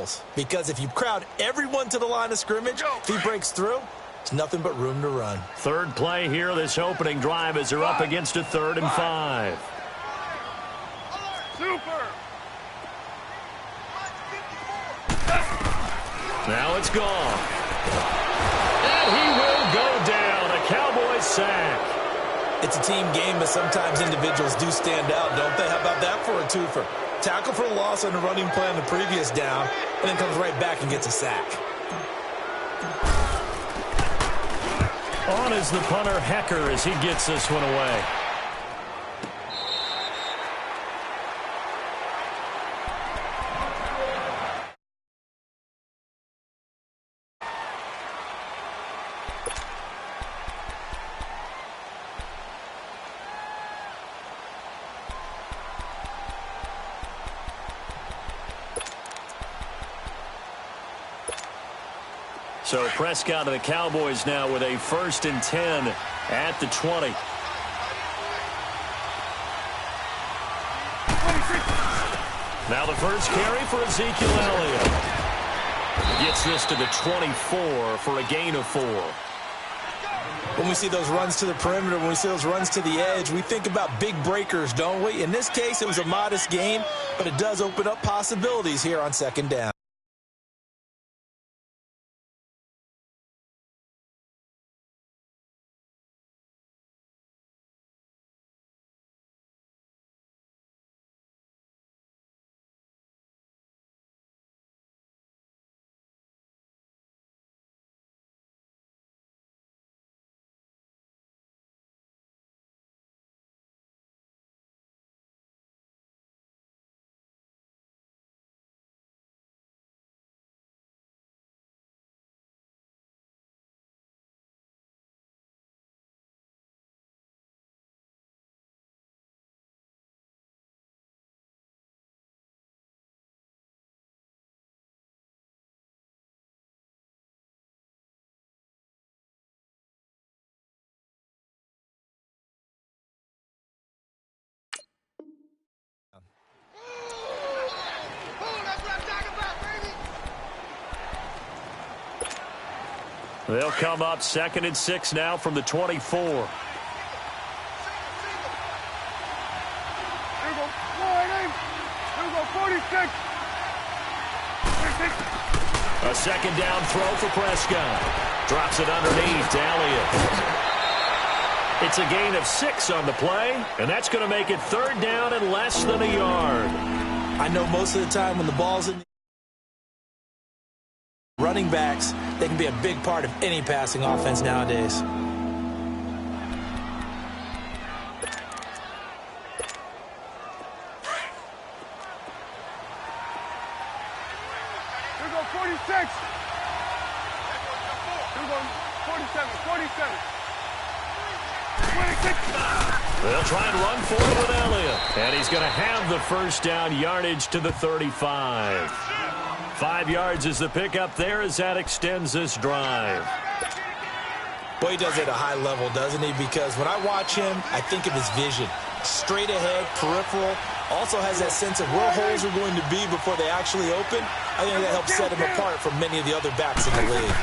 tackles. Because if you crowd everyone to the line of scrimmage, if he breaks through, it's nothing but room to run. Third play here, this opening drive, as they're up against a 3rd and 5. Super. Now it's gone. And he will go down. A Cowboys sack. It's a team game, but sometimes individuals do stand out, don't they? How about that for a twofer? Tackle for a loss on the running play on the previous down, and then comes right back and gets a sack. On is the punter, Hecker, as he gets this one away. So Prescott and the Cowboys now with a 1st and 10 at the 20. Now the first carry for Ezekiel Elliott. Gets this to the 24 for a gain of 4. When we see those runs to the perimeter, when we see those runs to the edge, we think about big breakers, don't we? In this case, it was a modest gain, but it does open up possibilities here on 2nd down. They'll come up 2nd and 6 now from the 24. Here we go, 46. A 2nd down throw for Prescott. Drops it underneath to Elliott. It's a gain of 6 on the play, and that's going to make it 3rd down and less than a yard. I know most of the time when the ball's in the running backs, they can be a big part of any passing offense nowadays. Here we go, 46. Here we go, 47, 47. 26. They'll try and run for it with Elliott. And he's going to have the 1st down yardage to the 35. 5 yards is the pickup there as that extends this drive. Boy, he does it at a high level, doesn't he? Because when I watch him, I think of his vision. Straight ahead, peripheral. Also has that sense of where holes are going to be before they actually open. I think that helps set him apart from many of the other backs in the league.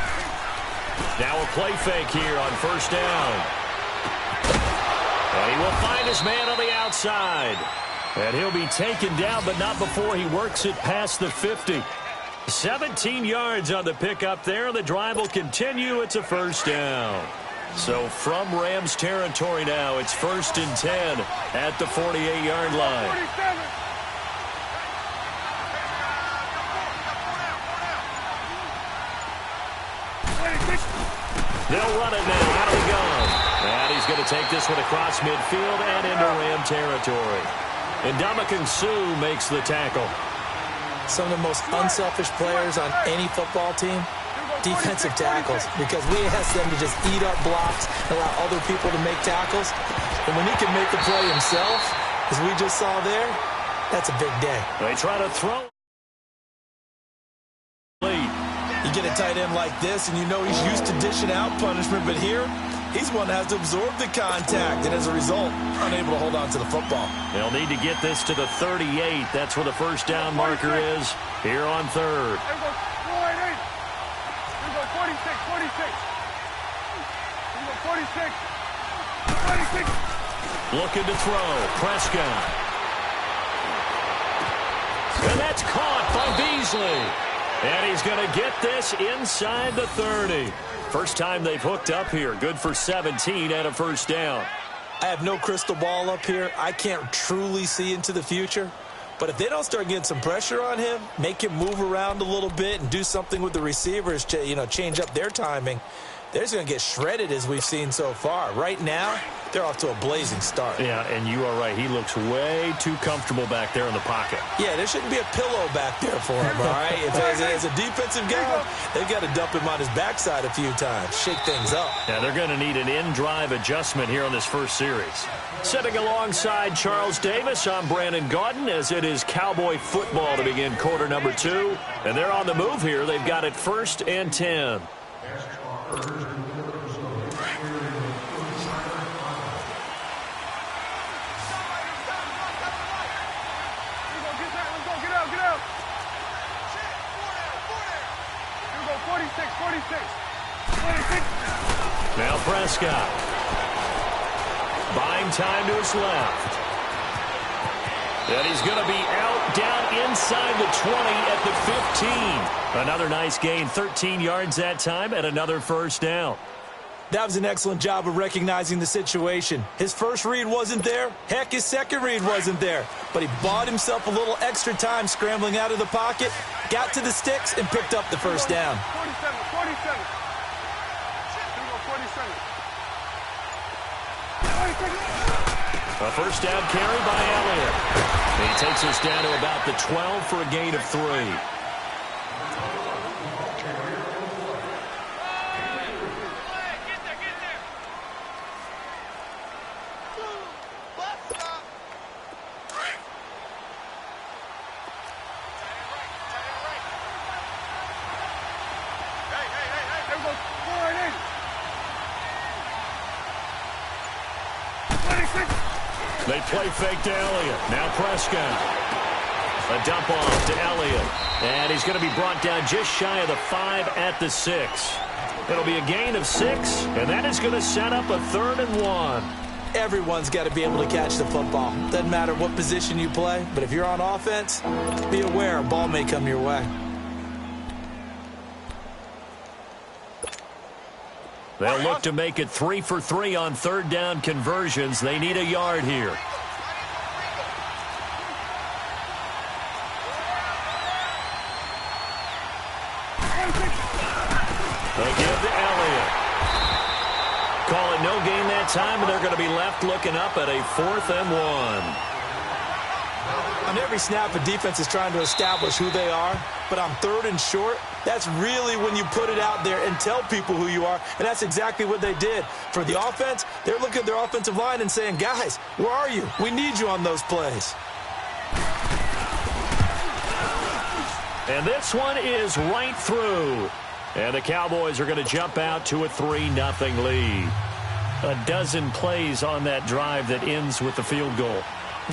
Now a play fake here on 1st down. And he will find his man on the outside. And he'll be taken down, but not before he works it past the 50. 17 yards on the pickup there. The drive will continue. It's a 1st down. So from Rams territory now, it's 1st and 10 at the 48-yard line. They'll run it now. Out of the gun. And he's going to take this one across midfield and into Ram territory. And Ndamukong Suh makes the tackle. Some of the most unselfish players on any football team, defensive tackles, because we ask them to just eat up blocks and allow other people to make tackles. And when he can make the play himself, as we just saw there, that's a big day. They try to throw. You get a tight end like this, and you know he's used to dishing out punishment, but here, He's one that has to absorb the contact, and as a result, unable to hold on to the football. They'll need to get this to the 38. That's where the first down marker is here on third. There we go. 48. Here we go. 46. 46. Here we go. 46. 46. Looking to throw. Prescott. And that's caught by Beasley. And he's going to get this inside the 30. First time they've hooked up here. Good for 17 and a first down. I have no crystal ball up here. I can't truly see into the future. But if they don't start getting some pressure on him, make him move around a little bit and do something with the receivers to, change up their timing, they're just going to get shredded as we've seen so far. Right now, they're off to a blazing start. Yeah, and you are right. He looks way too comfortable back there in the pocket. Yeah, there shouldn't be a pillow back there for him, all right? As a defensive guy, they've got to dump him on his backside a few times, shake things up. Yeah, they're going to need an in-drive adjustment here on this first series. Sitting alongside Charles Davis, I'm Brandon Gaudin, as it is Cowboy football to begin quarter number 2. And they're on the move here. They've got it 1st and 10. Now Prescott. Buying time to his left. And he's going to be out down inside the 20 at the 15. Another nice gain, 13 yards that time, and another first down. That was an excellent job of recognizing the situation. His first read wasn't there. Heck, his second read wasn't there. But he bought himself a little extra time scrambling out of the pocket, got to the sticks, and picked up the first down. 47, 47. A first down carry by Elliott. He takes us down to about the 12 for a gain of 3. They play fake to Elliott. Now Prescott. A dump off to Elliott. And he's going to be brought down just shy of the 5 at the 6. It'll be a gain of 6, and that is going to set up a 3rd and 1. Everyone's got to be able to catch the football. Doesn't matter what position you play, but if you're on offense, be aware a ball may come your way. They'll look to make it 3 for 3 on 3rd down conversions. They need a yard here. They give to Elliott. Call it no gain that time, and they're going to be left looking up at a 4th and 1. On every snap, a defense is trying to establish who they are, but on 3rd and short, that's really when you put it out there and tell people who you are, and that's exactly what they did. For the offense, they're looking at their offensive line and saying, guys, where are you? We need you on those plays. And this one is right through. And the Cowboys are going to jump out to a 3-0 lead. A dozen plays on that drive that ends with the field goal.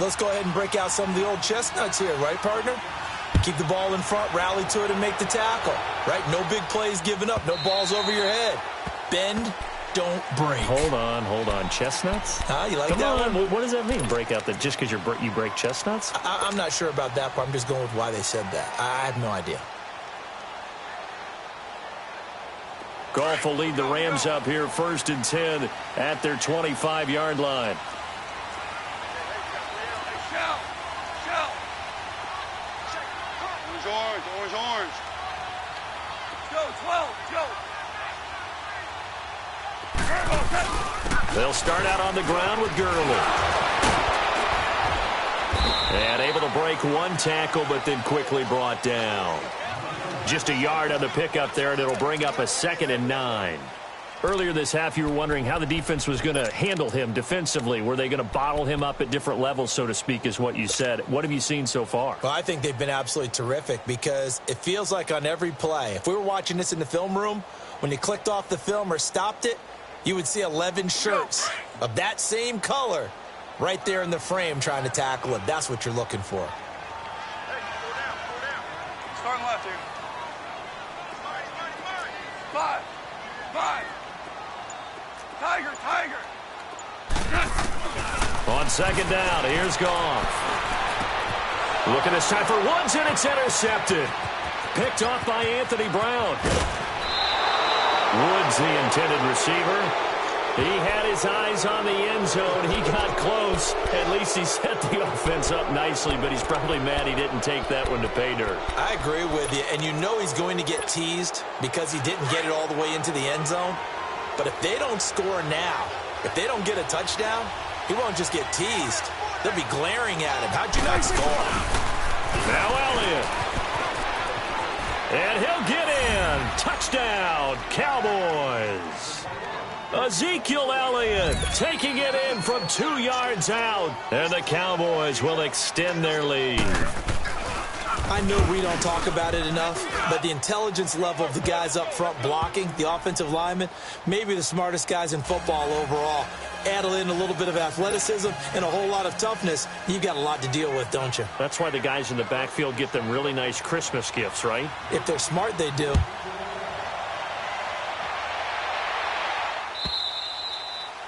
Let's go ahead and break out some of the old chestnuts here, right, partner? Keep the ball in front, rally to it, and make the tackle, right? No big plays given up, no balls over your head. Bend, don't break. Hold on. Chestnuts? You like Come that on. one? What does that mean, break out? That just because you break chestnuts? I'm not sure about that, but I'm just going with why they said that. I have no idea. Goff will lead the Rams up here 1st and 10 at their 25-yard line. Orange. Go, 12, go. They'll start out on the ground with Gurley. And able to break one tackle, but then quickly brought down. Just a yard on the pickup there, and it'll bring up a 2nd and 9. Earlier this half, you were wondering how the defense was going to handle him defensively. Were they going to bottle him up at different levels, so to speak, is what you said. What have you seen so far? Well, I think they've been absolutely terrific because it feels like on every play, if we were watching this in the film room, when you clicked off the film or stopped it, You would see 11 shirts of that same color right there in the frame trying to tackle him. That's what you're looking for. Hey, slow down, slow down. Starting left here. 5. Tiger, tiger. On second down, here's Goff. Looking this time for Woods, and it's intercepted. Picked off by Anthony Brown. Woods, the intended receiver. He had his eyes on the end zone. He got close. At least he set the offense up nicely, but he's probably mad he didn't take that one to pay dirt. I agree with you, and you know he's going to get teased because he didn't get it all the way into the end zone. But if they don't score now, if they don't get a touchdown, he won't just get teased. They'll be glaring at him. How'd you not score? Now Elliott. And he'll get in. Touchdown, Cowboys. Ezekiel Elliott taking it in from 2 yards out. And the Cowboys will extend their lead. I know we don't talk about it enough, but the intelligence level of the guys up front blocking, the offensive linemen, maybe the smartest guys in football overall. Add in a little bit of athleticism and a whole lot of toughness, you've got a lot to deal with, don't you? That's why the guys in the backfield get them really nice Christmas gifts, right? If they're smart, they do.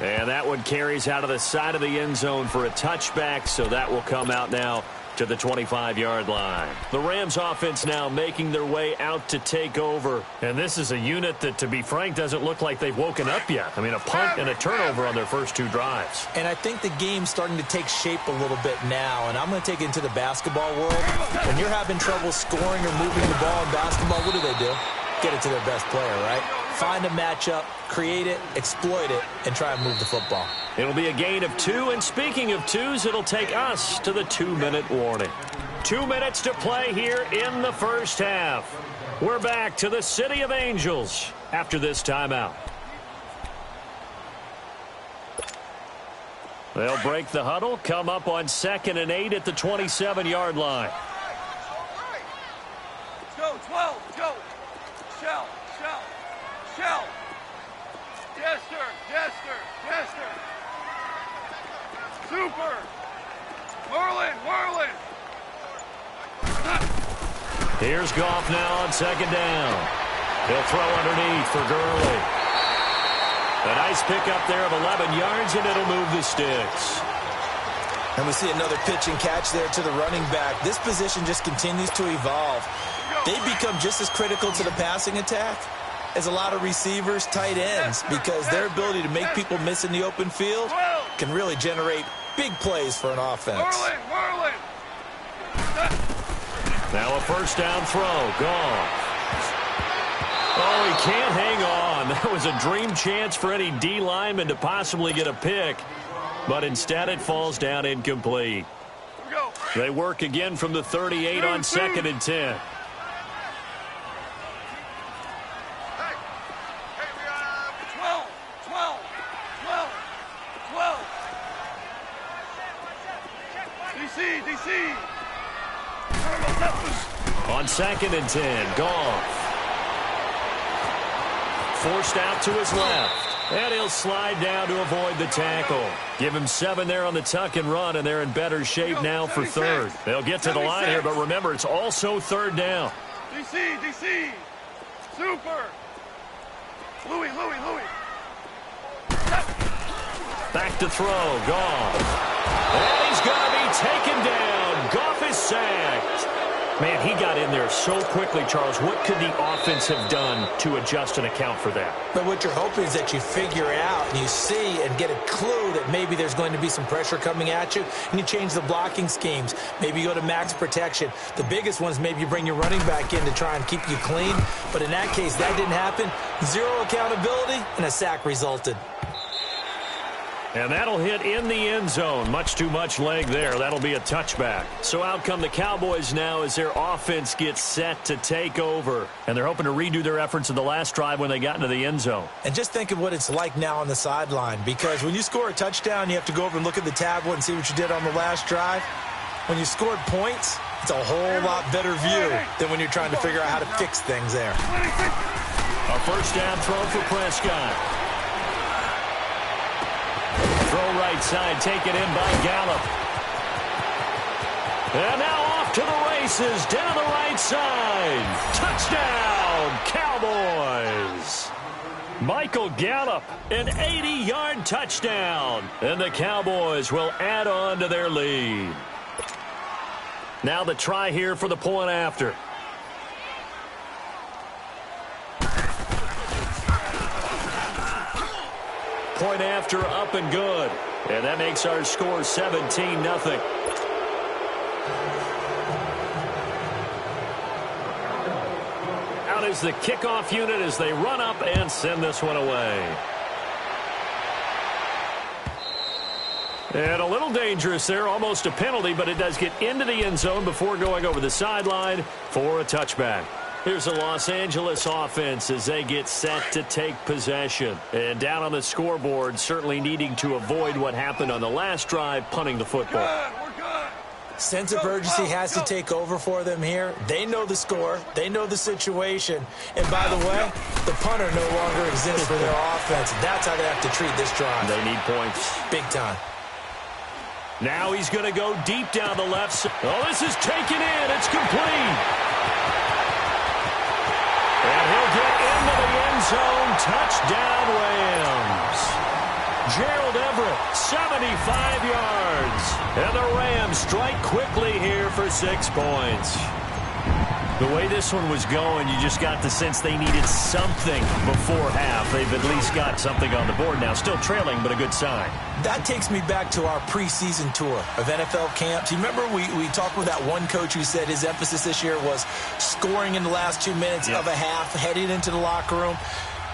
And that one carries out of the side of the end zone for a touchback, so that will come out now to the 25-yard line. The Rams offense now making their way out to take over. And this is a unit that, to be frank, doesn't look like they've woken up yet. I mean, a punt and a turnover on their first 2 drives. And I think the game's starting to take shape a little bit now. And I'm going to take it into the basketball world. When you're having trouble scoring or moving the ball in basketball, what do? Get it to their best player, right? Find a matchup, create it, exploit it, and try and move the football. It'll be a gain of 2, and speaking of 2s, it'll take us to the 2-minute warning. 2 minutes to play here in the first half. We're back to the City of Angels after this timeout. They'll break the huddle, come up on 2nd and 8 at the 27-yard line. Let's go, 12, let's go. Shell. Jester. Super. Merlin. Here's Goff now on 2nd down. He'll throw underneath for Gurley. A nice pickup there of 11 yards, and it'll move the sticks. And we see another pitch and catch there to the running back. This position just continues to evolve. They become just as critical to the passing attack as a lot of receivers, tight ends, because their ability to make people miss in the open field can really generate big plays for an offense. Merlin. Now a first down throw. Gone. Oh, he can't hang on. That was a dream chance for any D lineman to possibly get a pick, but instead it falls down incomplete. They work again from the 38 on 2nd and 10. DC. On 2nd and 10, Goff. Forced out to his left. And he'll slide down to avoid the tackle. Give him 7 there on the tuck and run, and they're in better shape now for 3rd. They'll get to the line here, but remember, it's also 3rd down. DC. Super. Louis. Back to throw. Goff. And he's going to be taken down. Goff is sacked. Man, he got in there so quickly, Charles. What could the offense have done to adjust and account for that? But what you're hoping is that you figure out and you see and get a clue that maybe there's going to be some pressure coming at you, and you change the blocking schemes. Maybe you go to max protection. The biggest one is maybe you bring your running back in to try and keep you clean. But in that case, that didn't happen. 0 accountability, and a sack resulted. And that'll hit in the end zone. Much too much leg there. That'll be a touchback. So out come the Cowboys now as their offense gets set to take over. And they're hoping to redo their efforts in the last drive when they got into the end zone. And just think of what it's like now on the sideline. Because when you score a touchdown, you have to go over and look at the tablet and see what you did on the last drive. When you scored points, it's a whole lot better view than when you're trying to figure out how to fix things there. A first down throw for Prescott. right side, taken in by Gallup. And now off to the races, down the right side. Touchdown, Cowboys. Michael Gallup, an 80-yard touchdown. And the Cowboys will add on to their lead. Now the try here for the point after. Point after up and good. And that makes our score 17-0. Out is the kickoff unit as they run up and send this one away. And a little dangerous there, almost a penalty, but it does get into the end zone before going over the sideline for a touchback. Here's the Los Angeles offense as they get set to take possession. And down on the scoreboard, certainly needing to avoid what happened on the last drive, punting the football. Sense of urgency has to take over for them here. They know the score. They know the situation. And by the way, the punter no longer exists for their offense. That's how they have to treat this drive. They need points. Big time. Now he's going to go deep down the left side. Oh, this is taken in. It's complete. And he'll get into the end zone. Touchdown, Rams. Gerald Everett, 75 yards. And the Rams strike quickly here for 6 points. The way this one was going, you just got the sense they needed something before half. They've at least got something on the board now. Still trailing, but a good sign. That takes me back to our preseason tour of NFL camps. You remember we talked with that one coach who said his emphasis this year was scoring in the last 2 minutes of a half, heading into the locker room.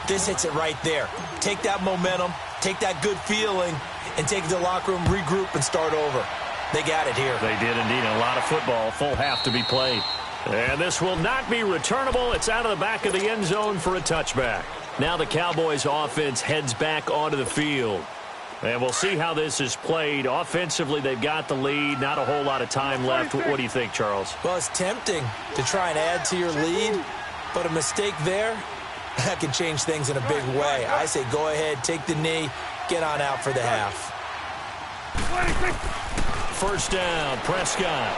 This hits it right there. Take that momentum, take that good feeling, and take it to the locker room, regroup, and start over. They got it here. They did indeed. A lot of football, full half to be played. And this will not be returnable. It's out of the back of the end zone for a touchback. Now the Cowboys offense heads back onto the field. And we'll see how this is played. Offensively, they've got the lead. Not a whole lot of time left. What do you think, Charles? Well, it's tempting to try and add to your lead, but a mistake there, that can change things in a big way. I say go ahead, take the knee, get on out for the half. First down, Prescott.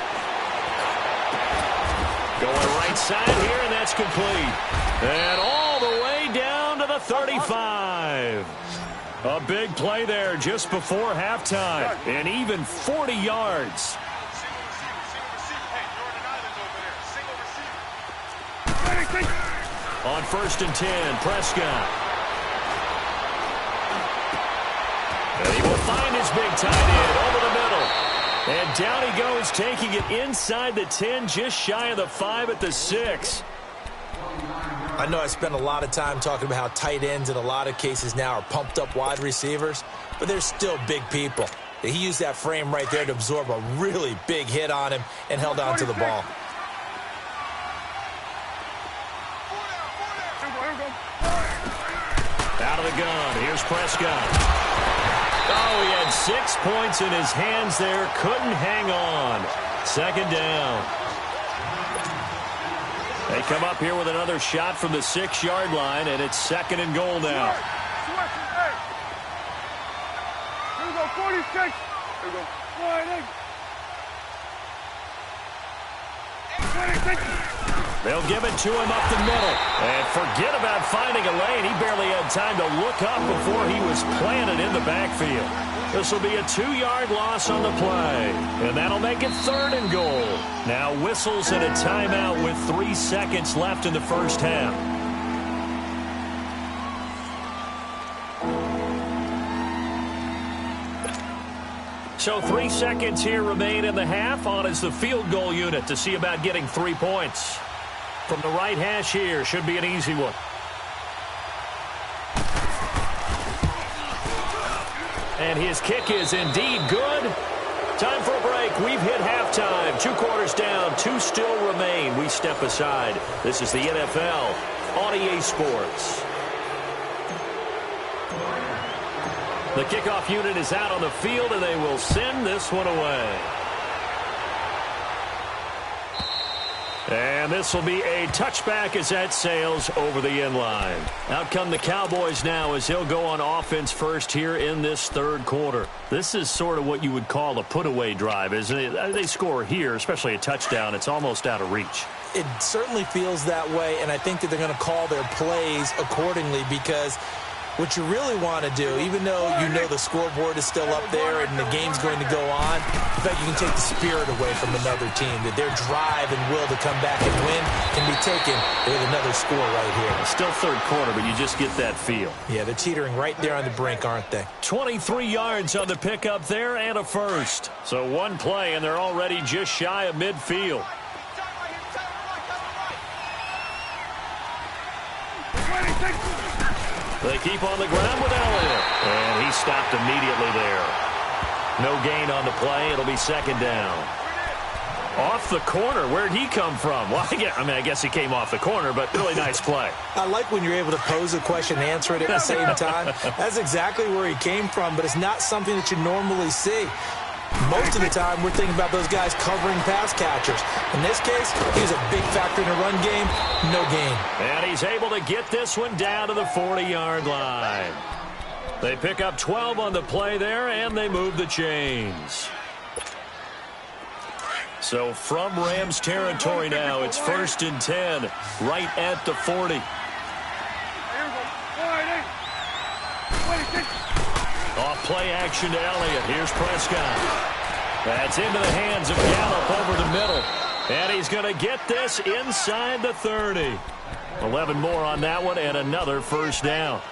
Going right side here, and that's complete. And all the way down to the 35. A big play there just before halftime. And even 40 yards. On 1st and 10, Prescott. And he will find his big tight end over the middle. And down he goes, taking it inside the 10, just shy of the 5 at the 6. I know I spent a lot of time talking about how tight ends in a lot of cases now are pumped up wide receivers, but they're still big people. He used that frame right there to absorb a really big hit on him and held on to the ball. Out of the gun, here's Prescott. Oh, he had 6 points in his hands there. Couldn't hang on. 2nd down. They come up here with another shot from the 6-yard line, and it's 2nd and goal now. Here we go, 46. Here we go. 26. They'll give it to him up the middle. And forget about finding a lane. He barely had time to look up before he was planted in the backfield. This will be a 2-yard loss on the play. And that'll make it 3rd and goal. Now whistles and a timeout with 3 seconds left in the first half. So 3 seconds here remain in the half. On is the field goal unit to see about getting 3 points. From the right hash here, should be an easy one. And his kick is indeed good. Time for a break. We've hit halftime. 2 quarters down, 2 still remain. We step aside. This is the NFL on EA Sports. The kickoff unit is out on the field, and they will send this one away. And this will be a touchback as that sails over the end line. Out come the Cowboys now as he'll go on offense first here in this third quarter. This is sort of what you would call a put-away drive, isn't it? They score here, especially a touchdown. It's almost out of reach. It certainly feels that way, and I think that they're going to call their plays accordingly because what you really want to do, even though you know the scoreboard is still up there and the game's going to go on, in fact, you can take the spirit away from another team, that their drive and will to come back and win can be taken with another score right here. Still third quarter, but you just get that feel. Yeah, they're teetering right there on the brink, aren't they? 23 yards on the pickup there and a first. So one play, and they're already just shy of midfield. They keep on the ground with Elliott. And he stopped immediately there. No gain on the play. It'll be second down. Off the corner. Where'd he come from? Well, I guess he came off the corner, but really nice play. I like when you're able to pose a question and answer it at the same time. That's exactly where he came from, but it's not something that you normally see. Most of the time, we're thinking about those guys covering pass catchers. In this case, he was a big factor in the run game. No gain. And he's able to get this one down to the 40-yard line. They pick up 12 on the play there, and they move the chains. So from Rams territory now, it's 1st and 10, right at the 40. Off play action to Elliott. Here's Prescott. That's into the hands of Gallup over the middle. And he's going to get this inside the 30. 11 more on that one and another first down.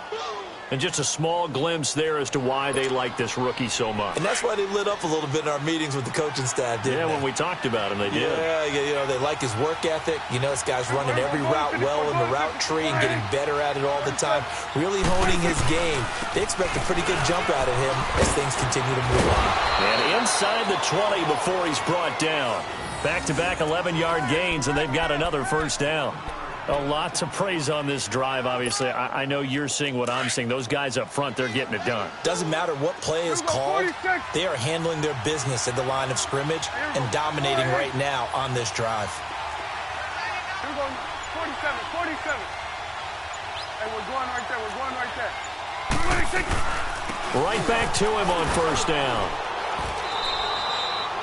And just a small glimpse there as to why they like this rookie so much. And that's why they lit up a little bit in our meetings with the coaching staff, didn't they? When we talked about him, they did. Yeah, they like his work ethic. This guy's running every route well in the route tree and getting better at it all the time, really honing his game. They expect a pretty good jump out of him as things continue to move on. And inside the 20 before he's brought down. Back-to-back 11-yard gains, and they've got another first down. A lot to praise on this drive, obviously. I know you're seeing what I'm seeing. Those guys up front, they're getting it done. Doesn't matter what play is called. They are handling their business at the line of scrimmage and dominating right now on this drive. 47. Hey, we're going right there. Right back to him on first down.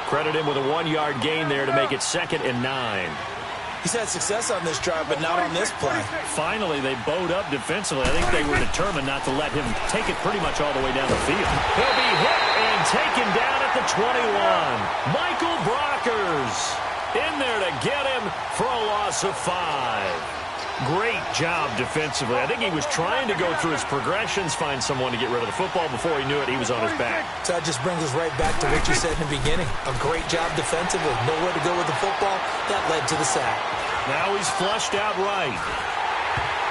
Credit him with a 1-yard gain there to make it 2nd and 9. He's had success on this drive, but not on this play. Finally, they bowed up defensively. I think they were determined not to let him take it pretty much all the way down the field. He'll be hit and taken down at the 21. Michael Brockers in there to get him for a loss of 5. Great job defensively. I think he was trying to go through his progressions, find someone to get rid of the football. Before he knew it, he was on his back. So that just brings us right back to what you said in the beginning. A great job defensively. Nowhere to go with the football. That led to the sack. Now he's flushed out right.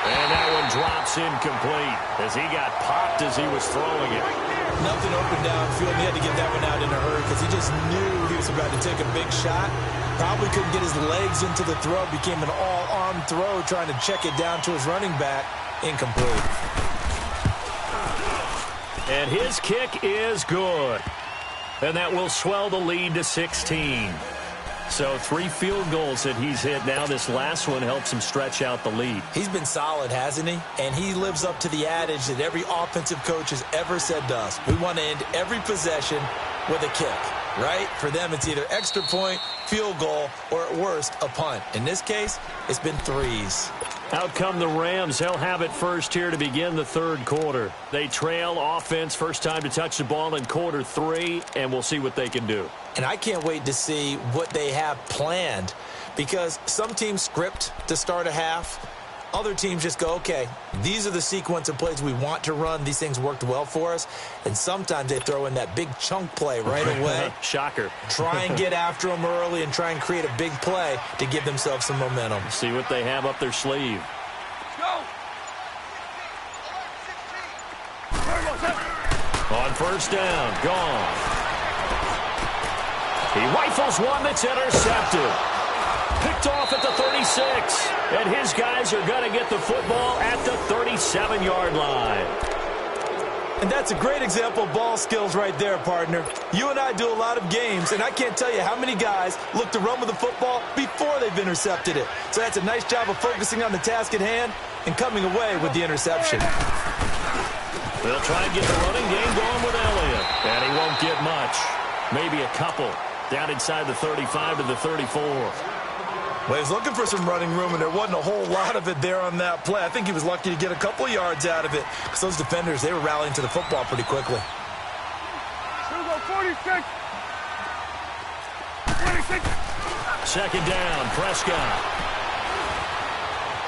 And that one drops incomplete as he got popped as he was throwing it. Nothing open downfield. He had to get that one out in a hurry because he just knew he was about to take a big shot. Probably couldn't get his legs into the throw. Became an all-arm throw trying to check it down to his running back. Incomplete. And his kick is good. And that will swell the lead to 16. So 3 field goals that he's hit now. This last one helps him stretch out the lead. He's been solid, hasn't he? And he lives up to the adage that every offensive coach has ever said to us. We want to end every possession with a kick, right? For them, it's either extra point, field goal, or at worst, a punt. In this case, it's been 3s. Out come the Rams. They'll have it first here to begin the third quarter. They trail offense, first time to touch the ball in quarter 3, and we'll see what they can do. And I can't wait to see what they have planned because some teams script to start a half. Other teams just go, okay, these are the sequence of plays we want to run. These things worked well for us. And sometimes they throw in that big chunk play right away. Shocker. Try and get after them early and try and create a big play to give themselves some momentum. See what they have up their sleeve. Go. On first down, gone. He rifles one that's intercepted. Picked off at the 36. And his guys are going to get the football at the 37-yard line. And that's a great example of ball skills right there, partner. You and I do a lot of games, and I can't tell you how many guys look to run with the football before they've intercepted it. So that's a nice job of focusing on the task at hand and coming away with the interception. They'll try and get the running game going with Elliott, and he won't get much. Maybe a couple down inside the 35 to the 34. Well, he was looking for some running room, and there wasn't a whole lot of it there on that play. I think he was lucky to get a couple of yards out of it because those defenders, they were rallying to the football pretty quickly. Here we go, 46. 26. Second down, Prescott.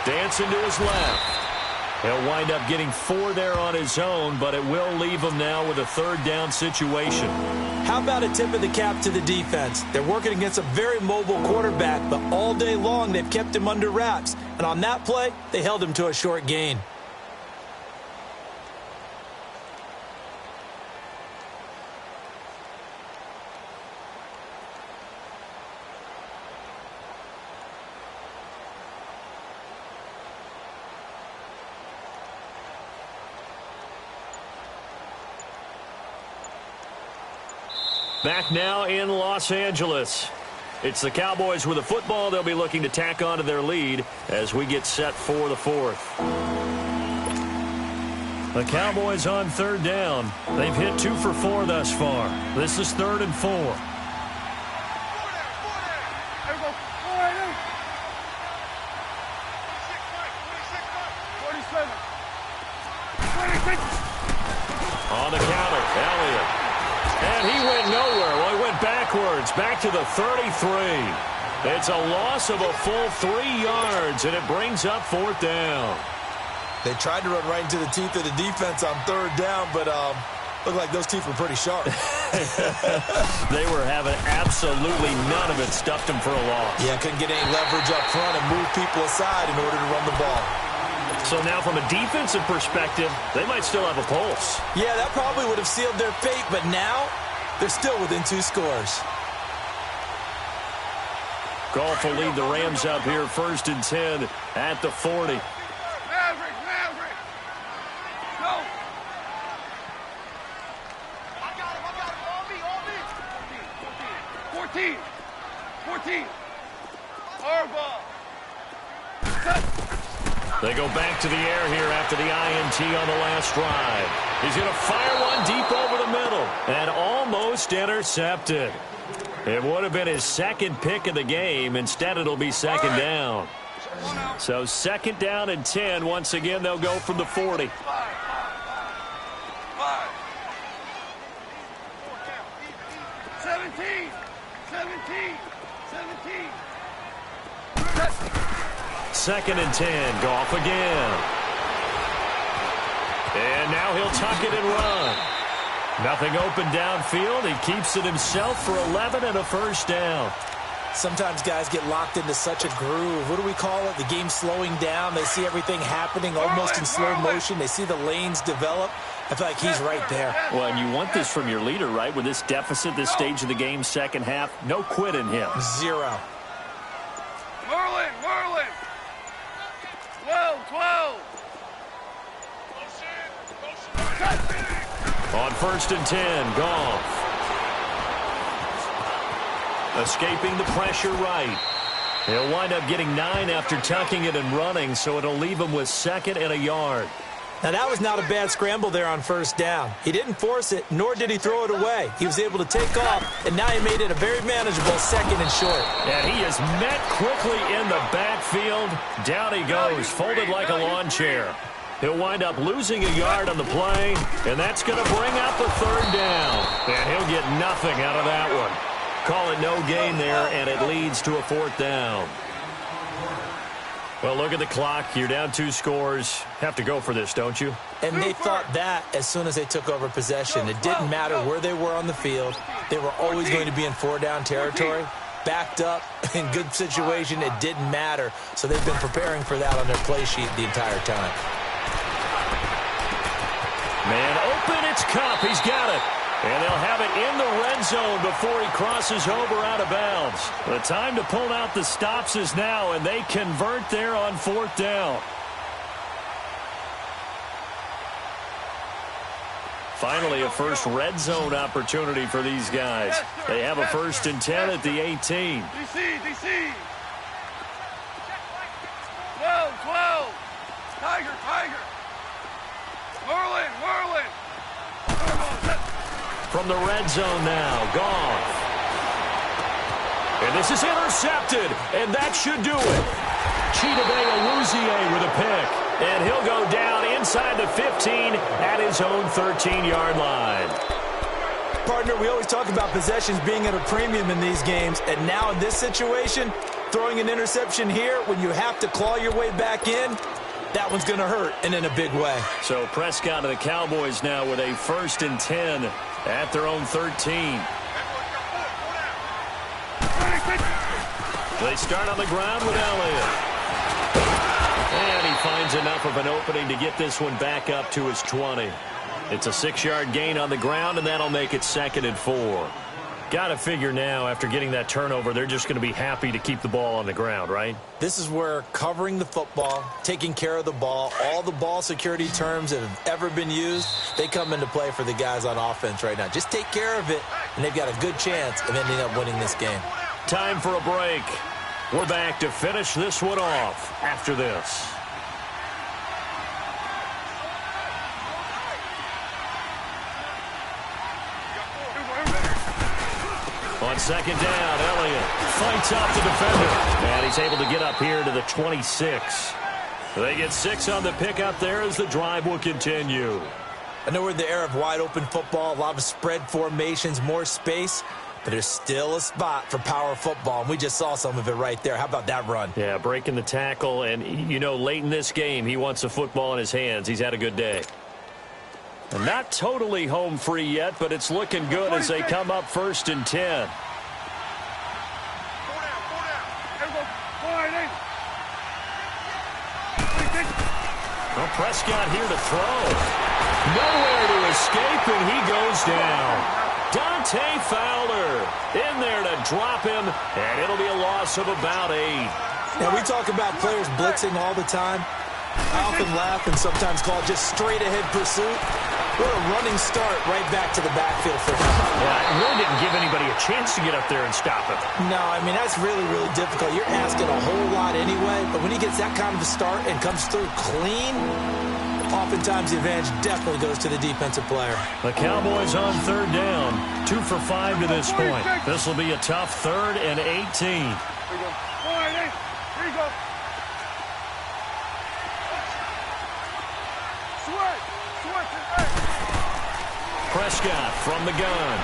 Dancing to his left. He'll wind up getting 4 there on his own, but it will leave him now with a third down situation. How about a tip of the cap to the defense? They're working against a very mobile quarterback, but all day long they've kept him under wraps. And on that play, they held him to a short gain. Back now in Los Angeles. It's the Cowboys with the football. They'll be looking to tack on to their lead as we get set for the fourth. The Cowboys on third down. They've hit 2 for 4 thus far. This is 3rd and 4. There we go, 47. 26. On the counter, Elliott. And he went nowhere. Well, he went backwards, back to the 33. It's a loss of a full 3 yards, and it brings up 4th down. They tried to run right into the teeth of the defense on third down, but looked like those teeth were pretty sharp. They were having absolutely none of it. Stuffed them for a loss. Yeah, couldn't get any leverage up front and move people aside in order to run the ball. So now from a defensive perspective, they might still have a pulse. Yeah, that probably would have sealed their fate, but now they're still within 2 scores. Goff will lead the Rams up here 1st and 10 at the 40. Maverick. Go. I got him. On me. 14. Harbaugh. They go back to the air here after the INT on the last drive. He's going to fire one deep over the middle and almost intercepted. It would have been his 2nd pick of the game. Instead, it'll be 2nd down. So 2nd down and 10. Once again, they'll go from the 40. 17. 2nd and 10. Goff again. And now he'll tuck it and run. Nothing open downfield. He keeps it himself for 11 and a 1st down. Sometimes guys get locked into such a groove. What do we call it? The game slowing down. They see everything happening almost in slow motion. They see the lanes develop. I feel like he's right there. Well, and you want this from your leader, right? With this deficit, this stage of the game, second half, no quit in him. 0. Merlin. 12. On 1st and 10, Goff. Escaping the pressure right. He'll wind up getting 9 after tucking it and running, so it'll leave him with 2nd and a yard. Now, that was not a bad scramble there on 1st down. He didn't force it, nor did he throw it away. He was able to take off, and now he made it a very manageable 2nd and short. And he is met quickly in the backfield. Down he goes, folded like a lawn chair. He'll wind up losing a yard on the play, and that's going to bring up a 3rd down. And he'll get nothing out of that one. Call it no gain there, and it leads to a 4th down. Well, look at the clock. You're down 2 scores. Have to go for this, don't you? And they thought that as soon as they took over possession. It didn't matter where they were on the field. They were always going to be in 4-down territory. Backed up, in good situation, it didn't matter. So they've been preparing for that on their play sheet the entire time. Man open, it's Kupp. He's got it. And they'll have it in the red zone before he crosses over out of bounds. The time to pull out the stops is now, and they convert there on 4th down. Finally, a first red zone opportunity for these guys. They have a 1st and 10 at the 18. DC. 12. Tiger. Whirling. From the red zone now, Goff. And this is intercepted, and that should do it. Chidobe Awuzie with a pick. And he'll go down inside the 15 at his own 13-yard line. Partner, we always talk about possessions being at a premium in these games, and now in this situation, throwing an interception here when you have to claw your way back in, that one's going to hurt, and in a big way. So Prescott and the Cowboys now with a 1st and 10 at their own 13. They start on the ground with Elliott. And he finds enough of an opening to get this one back up to his 20. It's a 6-yard gain on the ground, and that'll make it 2nd and 4. Got to figure now, after getting that turnover, they're just going to be happy to keep the ball on the ground, right? This is where covering the football, taking care of the ball, all the ball security terms that have ever been used, they come into play for the guys on offense right now. Just take care of it, and they've got a good chance of ending up winning this game. Time for a break. We're back to finish this one off after this. On 2nd down, Elliott fights off the defender. And he's able to get up here to the 26. They get 6 on the pickup there as the drive will continue. I know we're in the era of wide-open football, a lot of spread formations, more space. But there's still a spot for power football, and we just saw some of it right there. How about that run? Yeah, breaking the tackle, and, you know, late in this game, he wants the football in his hands. He's had a good day. And not totally home free yet, but it's looking good as they come up 1st and 10. Well, Prescott here to throw. Nowhere to escape, and he goes down. Dante Fowler in there to drop him, and it'll be a loss of about 8. Now, we talk about players blitzing all the time. I often laugh and sometimes call it just straight-ahead pursuit. What a running start right back to the backfield for him. Yeah, it really didn't give anybody a chance to get up there and stop him. No, I mean, that's really, really difficult. You're asking a whole lot anyway, but when he gets that kind of a start and comes through clean, oftentimes the advantage definitely goes to the defensive player. The Cowboys on 3rd down, 2 for 5 to this point. This will be a tough 3rd and 18. Here you go. Prescott from the gun.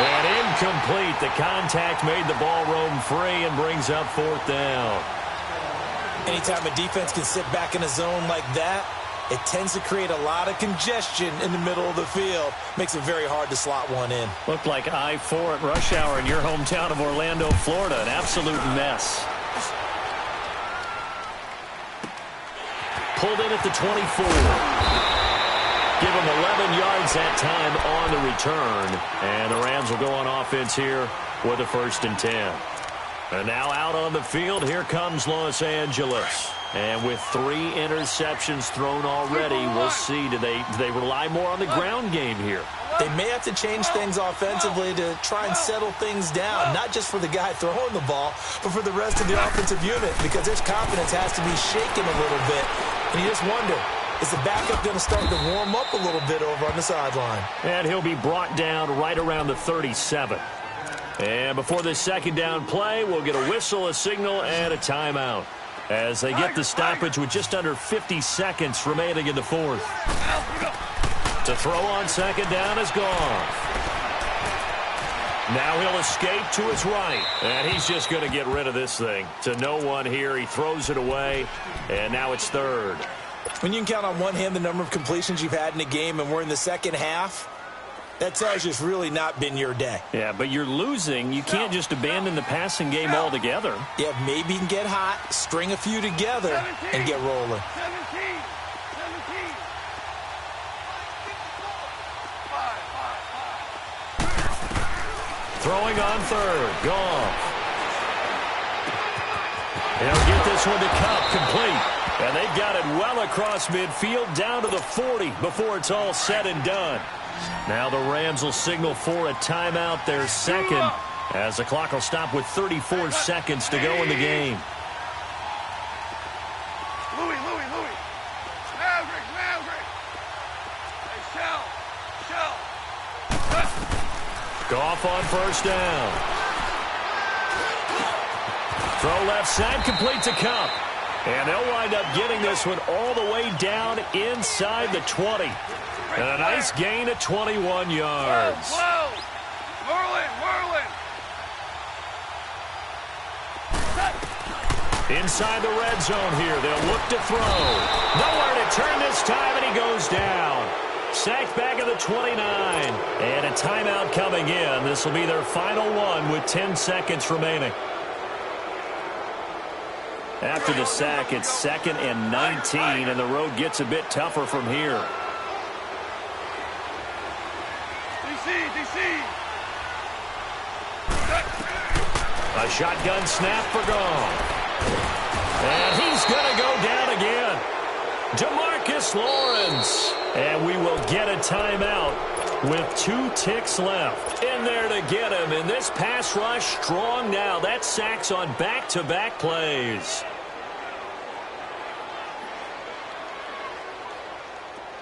And incomplete. The contact made the ball roam free and brings up 4th down. Anytime a defense can sit back in a zone like that, it tends to create a lot of congestion in the middle of the field. Makes it very hard to slot one in. Looked like I-4 at rush hour in your hometown of Orlando, Florida. An absolute mess. Pulled in at the 24. Give him 11 yards that time on the return. And the Rams will go on offense here with a 1st and 10. And now out on the field, here comes Los Angeles. And with 3 interceptions thrown already, we'll see. Do they rely more on the ground game here? They may have to change things offensively to try and settle things down, not just for the guy throwing the ball, but for the rest of the offensive unit, because their confidence has to be shaken a little bit. And you just wonder, is the backup going to start to warm up a little bit over on the sideline? And he'll be brought down right around the 37. And before this 2nd down play, we'll get a whistle, a signal, and a timeout as they get the stoppage with just under 50 seconds remaining in the 4th. To throw on 2nd down is gone. Now he'll escape to his right. And he's just going to get rid of this thing. To no one here. He throws it away. And now it's 3rd. When you can count on one hand the number of completions you've had in a game, and we're in the second half, that tells you it's really not been your day. Yeah, but you're losing. You can't just abandon the passing game altogether. Yeah, maybe you can get hot, string a few together, and get rolling. 17. Throwing on 3rd. Goff. He'll get this one to Cup, complete. And they've got it well across midfield down to the 40 before it's all said and done. Now the Rams will signal for a timeout, their second, as the clock will stop with 34 seconds to go in the game. Louis. Maverick. Hey, Shell. Goff on first down. Throw left side, complete to Cup. And they'll wind up getting this one all the way down inside the 20. And a nice gain of 21 yards. Whoa. Whirling. Inside the red zone here, they'll look to throw. Nowhere to turn this time, and he goes down. Sacked back at the 29. And a timeout coming in. This will be their final one with 10 seconds remaining. After the sack, it's 2nd and 19, and the road gets a bit tougher from here. DC. A shotgun snap for Goff. And he's going to go down again. DeMarcus Lawrence. And we will get a timeout with 2 ticks left. In there to get him. And this pass rush strong now. That sacks on back-to-back plays.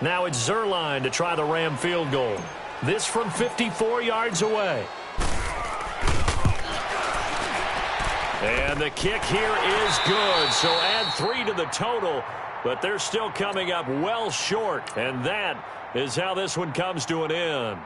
Now it's Zerline to try the Ram field goal. This from 54 yards away. And the kick here is good. So add 3 to the total. But they're still coming up well short. And that is how this one comes to an end.